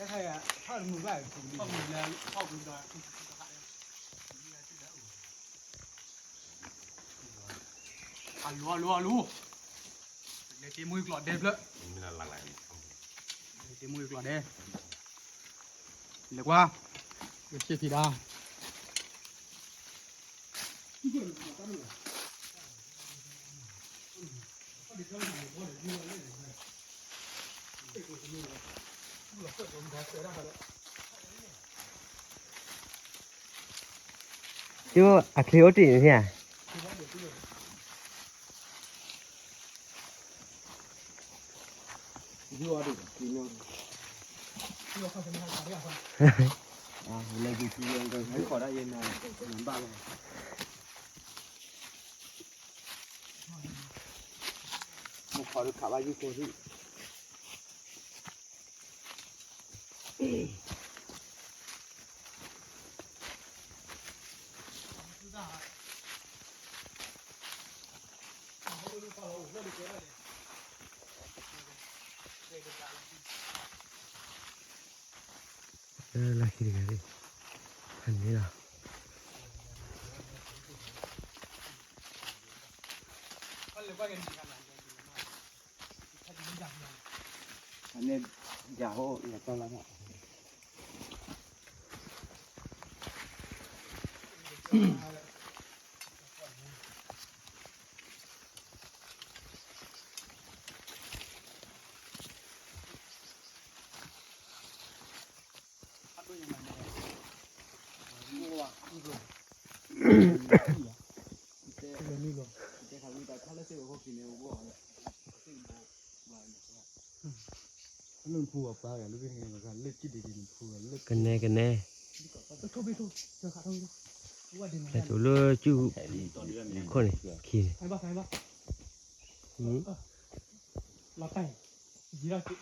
开呀，他是没外头的。他们来，他们的。Alu. Dia timu keluar deh pula. Ini lah lang. Dia timu keluar deh. Lihat gua. Dia cek tidak. Chứ thiếu trị thế à? Lên thì thấy khỏi đã yên này, làm ba rồi. Một khỏi được cả bao nhiêu cô gì? Là khi này đi hình như là anh em giả hộ là to lắm ạ. Lưng phù hợp bao lúc này mà gần lết chỉ để phù lết cái này thôi chờ khá thôi là chỗ lơ chú con này kì hai ba ừ. là tay gì ra chị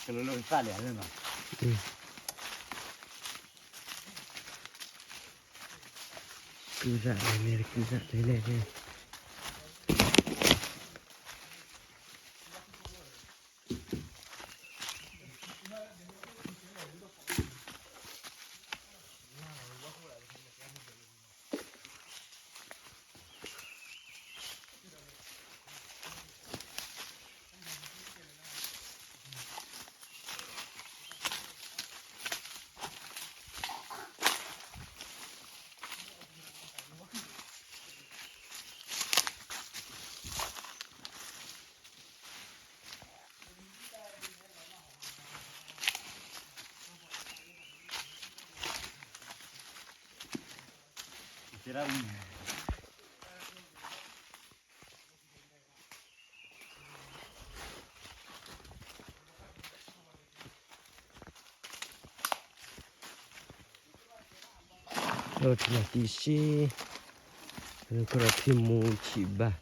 cái lối xa lẻ lên mà. Cứ dạ này cứ dạ thế này thôi. Rồi thì là tí xí rồi có là phim mù chỉ bà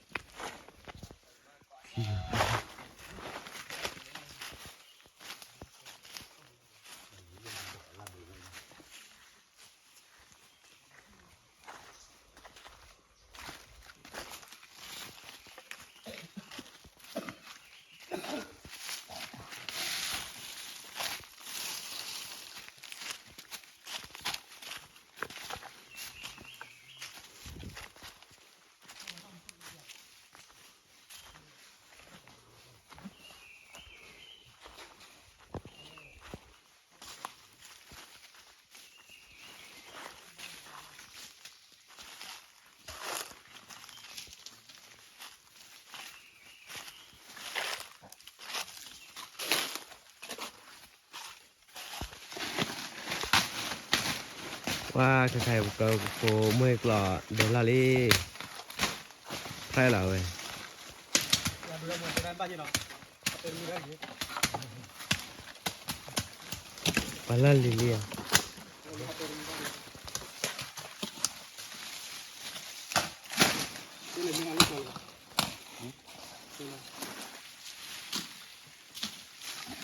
ว่าใครๆก็โกเมื่อยกลอเดลลาลี่ใครเหล่าเว้ยปลาล่าลิเลีย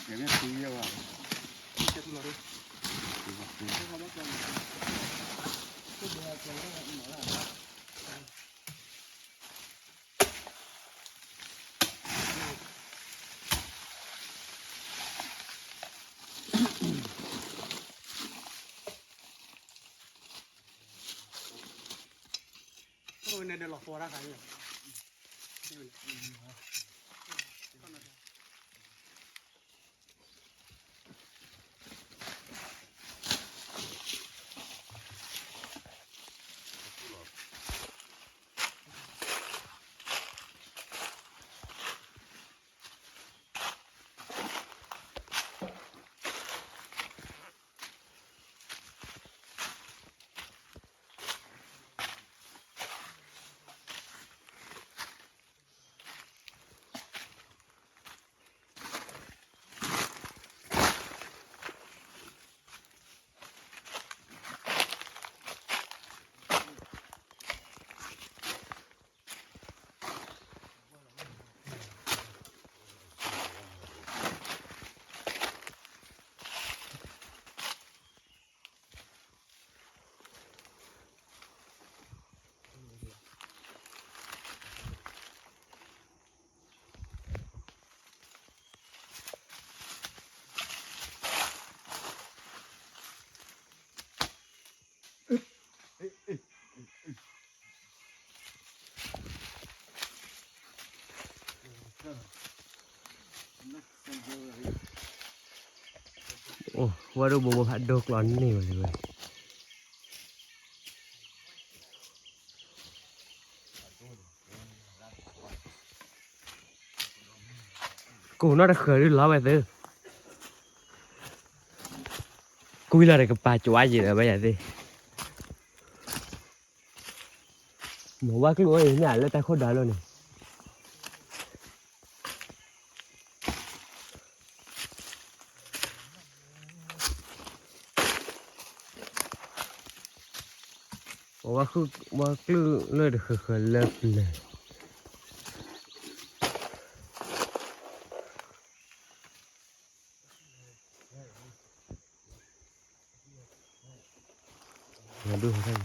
เดี๋ยวนี้ตีเยอะว่ะ ในเดือนหลอกโฟร์ได้ไหม โอ้ว่าดูบัวผัดโดกร้อนนี่เลยเว้ยกูน่าจะเคยได้ล้อไปซื้อกูวิลาอะไรกับปลาจ้วายgì rồi bây giờ đi mà qua cái lúa này nhà lên tay khô đá luôn này qua cái lúa được khờ khờ lớp này Aduh, kan.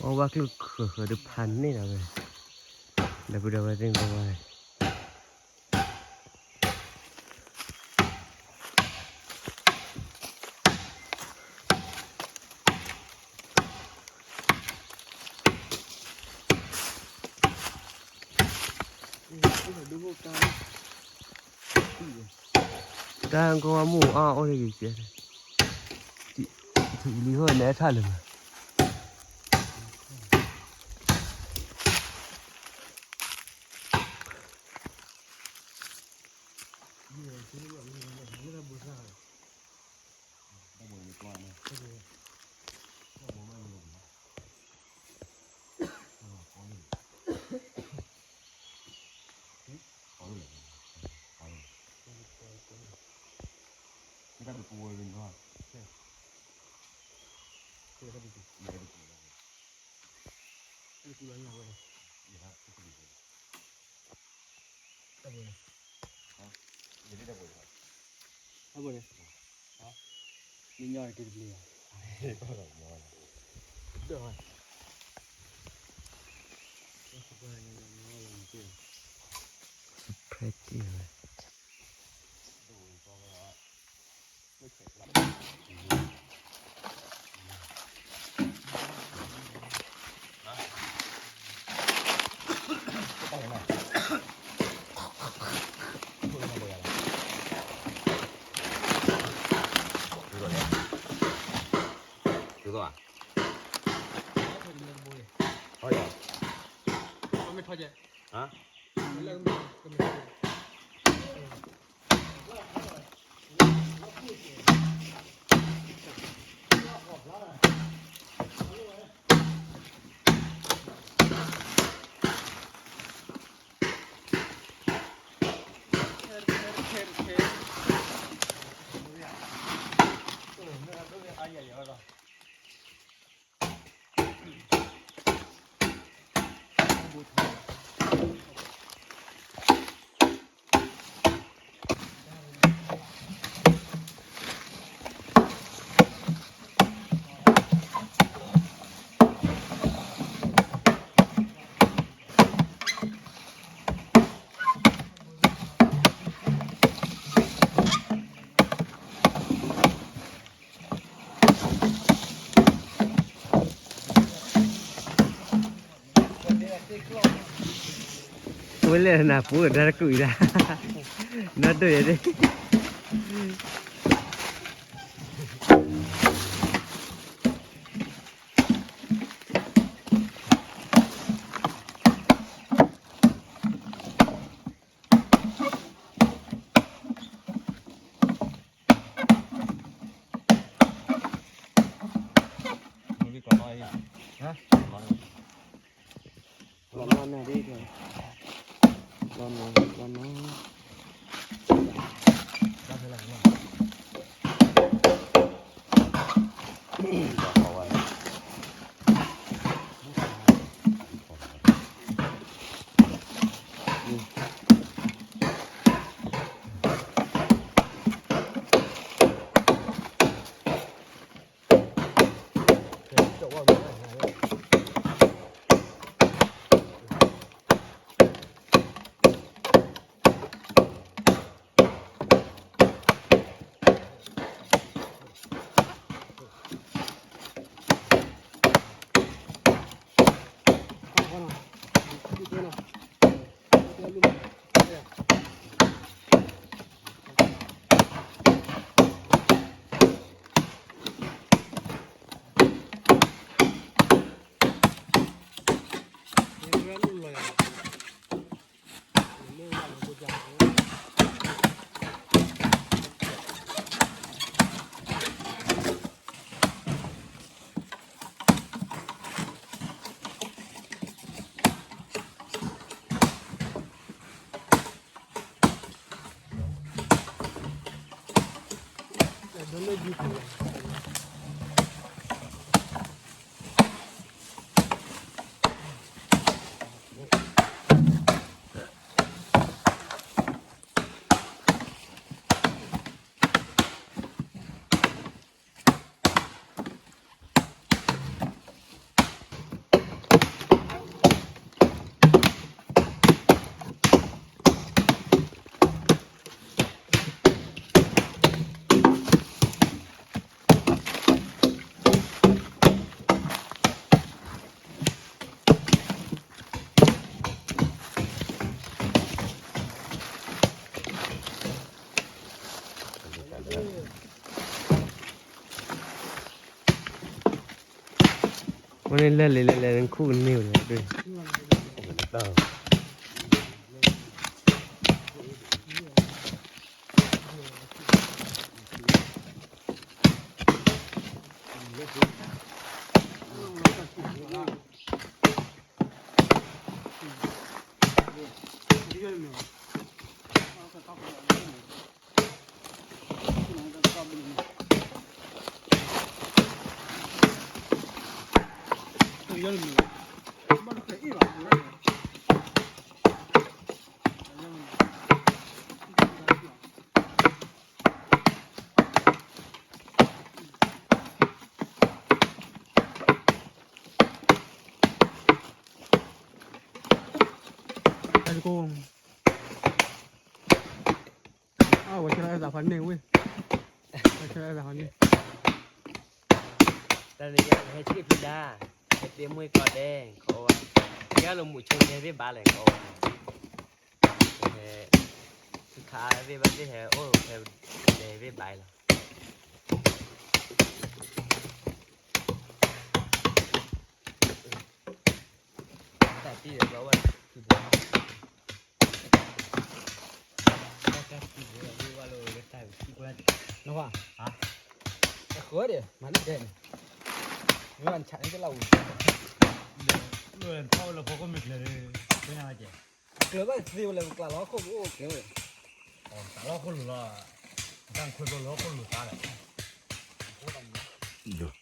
Oh, waktu ke depan nih dah, weh. Dah berapa tinggal, weh. Đang có mũ áo này kìa. Thì lý hơn né thật rồi mà. Kita berkuah ini doang. Jadi dah boleh. Apa boleh? Minyak kita beli. Dah. Pretty. จะ ฮะ เลิกมีก็มีไม่เล่นนะพูดได้กุยได้นัดด้วยดิมึงดีกว่าน้อยฮะน้อย ร้อนๆนะดิเดี๋ยวร้อนๆร้อนๆ ได้เท่าไหร่เนี่ยเอาไว้จะว่าไม่ได้ไง วันนี้เล่นเลยคู่กันนิ่วเลยด้วย เติม โกงอ้าววันที่เรา3,000เนี่ยเว้ยวันที่เรา3,000เนี่ย ตอนนี้ก็ให้ชื่อพิดาให้เตรียมมวยกอดแดงเขาว่าแกลงหมู่ชงเนี่ยพี่บาเลยเขาขาพี่บาพี่แฮโอ้แฮเดพี่บายแล้วแต่ที่เดี๋ยวเราว่า nó hòa hả cái khứa đi mà nó đèn nó ăn chạy cái lầu người thâu là có mệt là cái nào chứ cửa cái siêu là nó không có kiểu rồi cả lo không là đang khơi lo không ta đấy được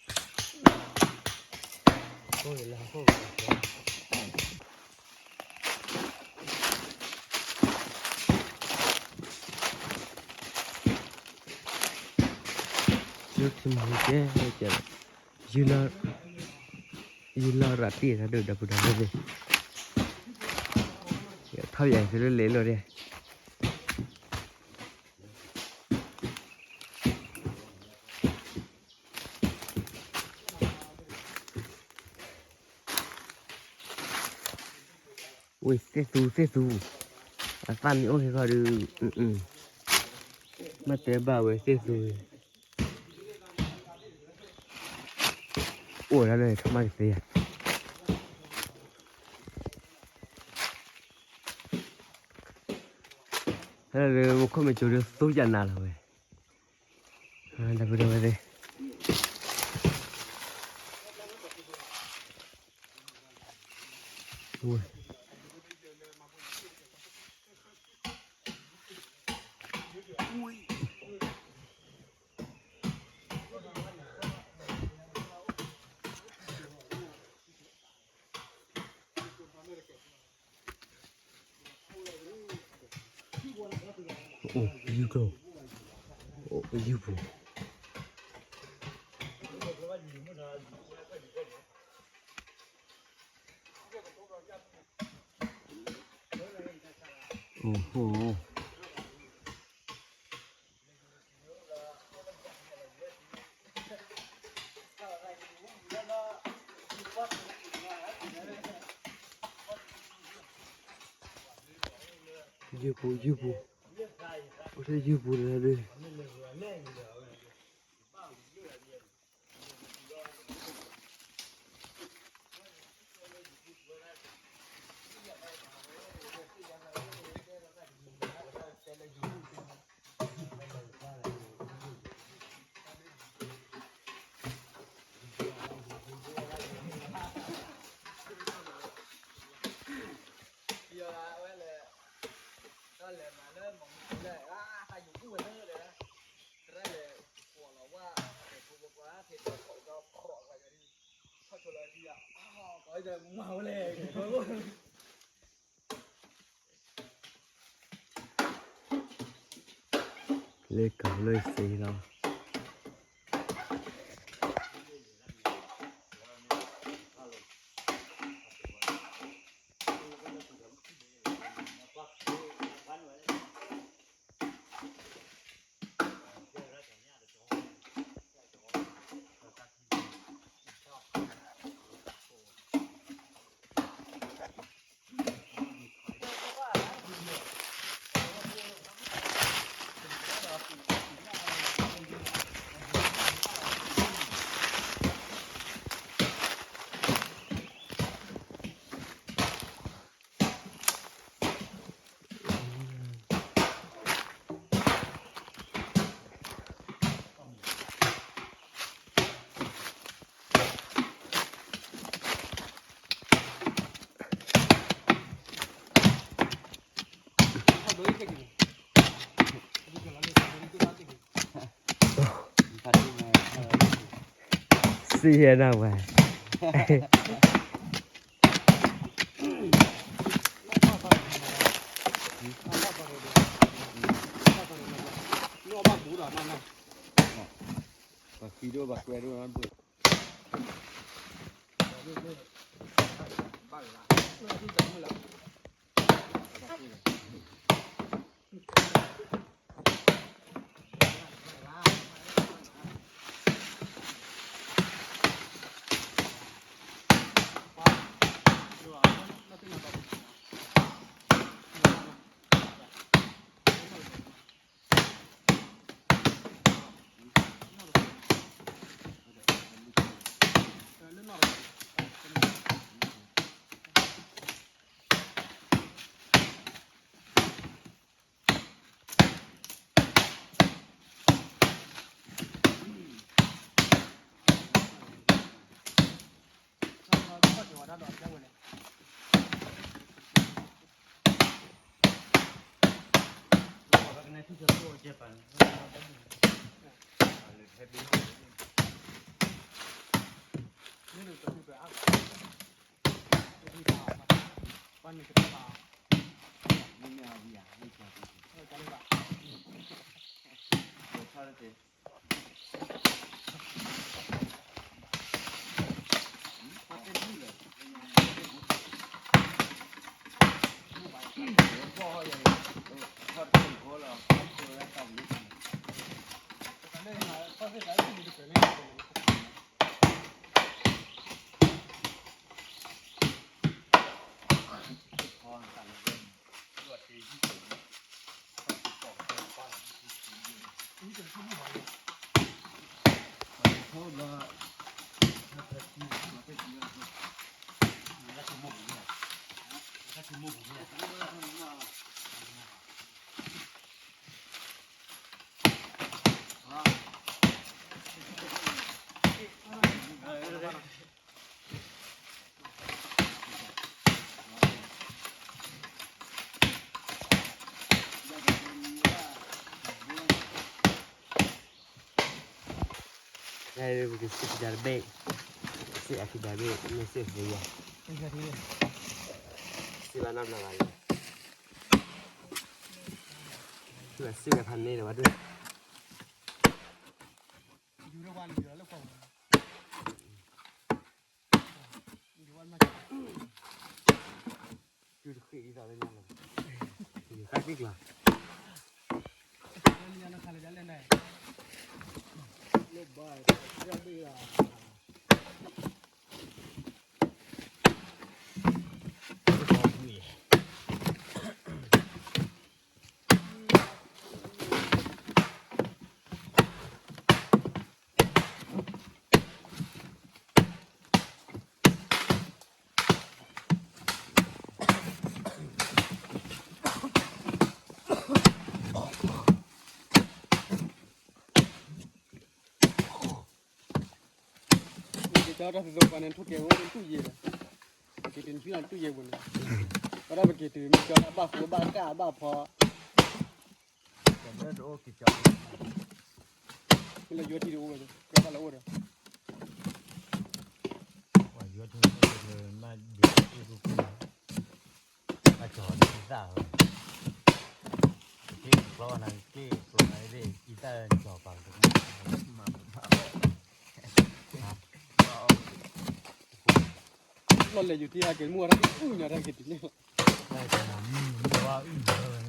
thôi là không nước thì mới chết you lo rạt tiền ra được đập được rồi thao vậy thì lấy rồi đi ui xe su à fan nữa thì gọi được mà tế bào với xe su ủa ra đây không mang xe thế là một con mình chủ được số dần nào rồi là vừa đâu đây ui oh you go oh you go oh Yubu. What are Yubu ready? Lê cầu lê xì đâu xì nào vậy khi đưa bạc que đưa ăn bự 接班。นี่หนึ่งตัวที่ไปอัพที่ตาวันนี้คือตาไม่แนววิญญาณไม่ใช่กันเลยป่ะชอบเลยมาเป็นที่เลยพ่ออย่างทอดถึงโค้เราเจอแล้วต่ำนิดนึงแต่ไม่มาก็คือได้ที่มีเกิดไม่ได้đây là cái sự giả bệ sự ác giả bệ như sự gì àไม่ใช่ที่ sự là năm là vậy sự là sự làพันนี่หรือว่าด้วย อยู่ในวันเหลือแล้วก็อยู่วันมา อยู่ที่อีสานเลยนะอยู่คักนี่กว่า เรียนนักข่าวเรียนเล่นได้เล่นบ่อยเรียนเบื่อเจ้าถ้าสุดปานนั้นทุกอย่างว่าเป็นตู้เย็นกินพี่นั่นตู้เย็นหมดเลยก็ได้ไปกินตื่นมีเจ้าบ้าหัวบ้ากล้าบ้าพอ แต่เมื่อโอ้กิจวัตร มันเลยยศที่ดูเลยก็บ้าละโอ้เด้อ ว่าเยอะที่เลยมาเดี๋ยวที่รู้มาจอดที่ซ่าที่เพราะนั่นที่ตัวไหนได้กีตาร์จอดฟังตรงนี้มา รถเลยอยู่ที่อาเกนมัวทั้งอุ้ยเนี่ยทั้งกินนี่ ได้แต่น้ำมันว่าอึ้งเลย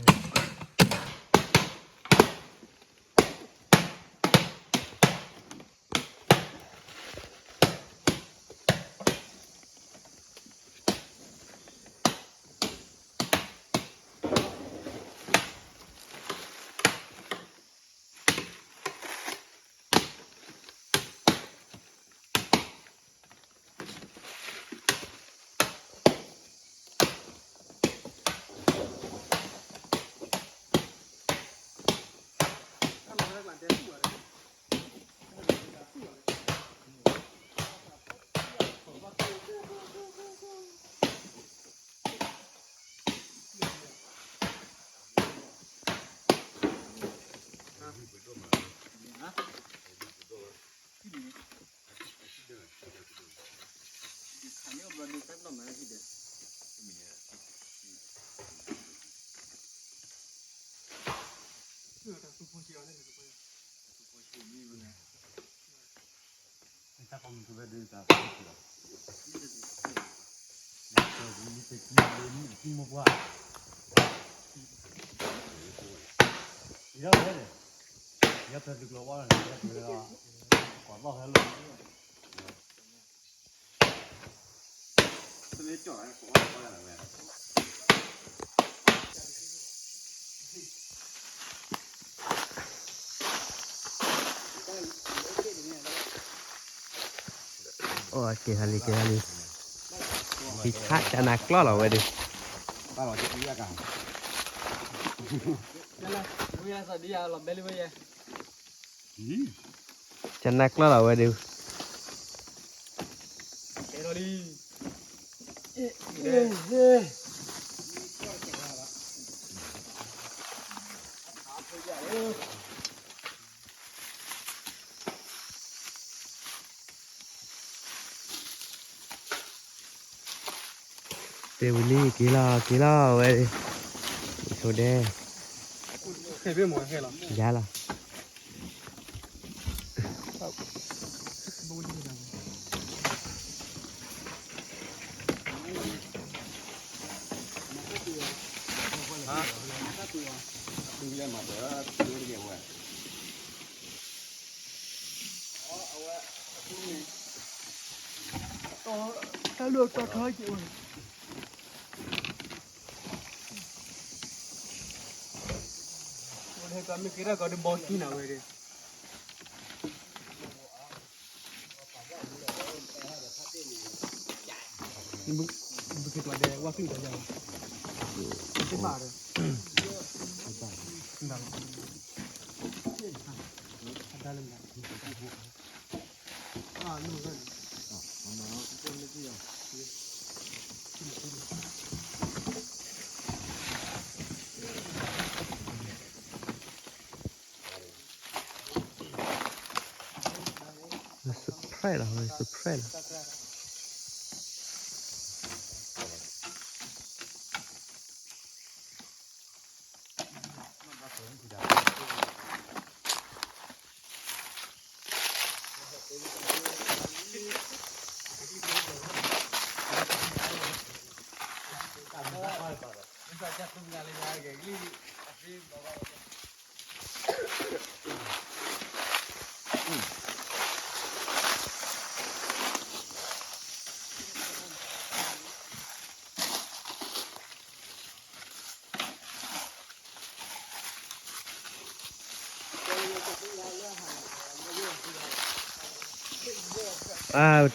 ถ้าเขามีตัวเดินตามนี่เป็นที่มุกว่าอีแล้วเลยยัดตัวดึกแล้วว่ายัดตัวก่อนบอกให้ลงตัวนี้จ่อยผมว่าเขาอะไรแบบ ôi kìa hali thì thắt cho nạc lo là vậy đi ba lò chết đi cảนั่นแหละมีอะไรสวัสดีอ่ะหลับได้เลยเว้ย cho nạc lo là vậy đi เฮ้ยโรลี่ เตวิลี่กีฬาเว้ยโซเด เคยเป็นหมอเคยหรอย าล่ะ บูดีจัง ถ้าเลือกตัวท้ายเกี่ยววันนี้ก็ไม่คิดว่าก็ได้บอลที่ไหนเว้ยบุกตัวเดียวว่าขึ้นตัวเดียวเป็นบาทเลยนั่นได้เลยนะนู่นกัน surprise ล่ะเว้ย surprise ล่ะ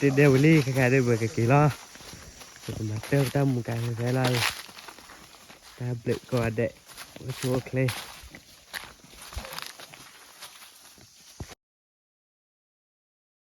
thì đều đi cái đây vừa cái kỳ lo thì mà tiêu tâm một cái là ta bự qua đệ số clay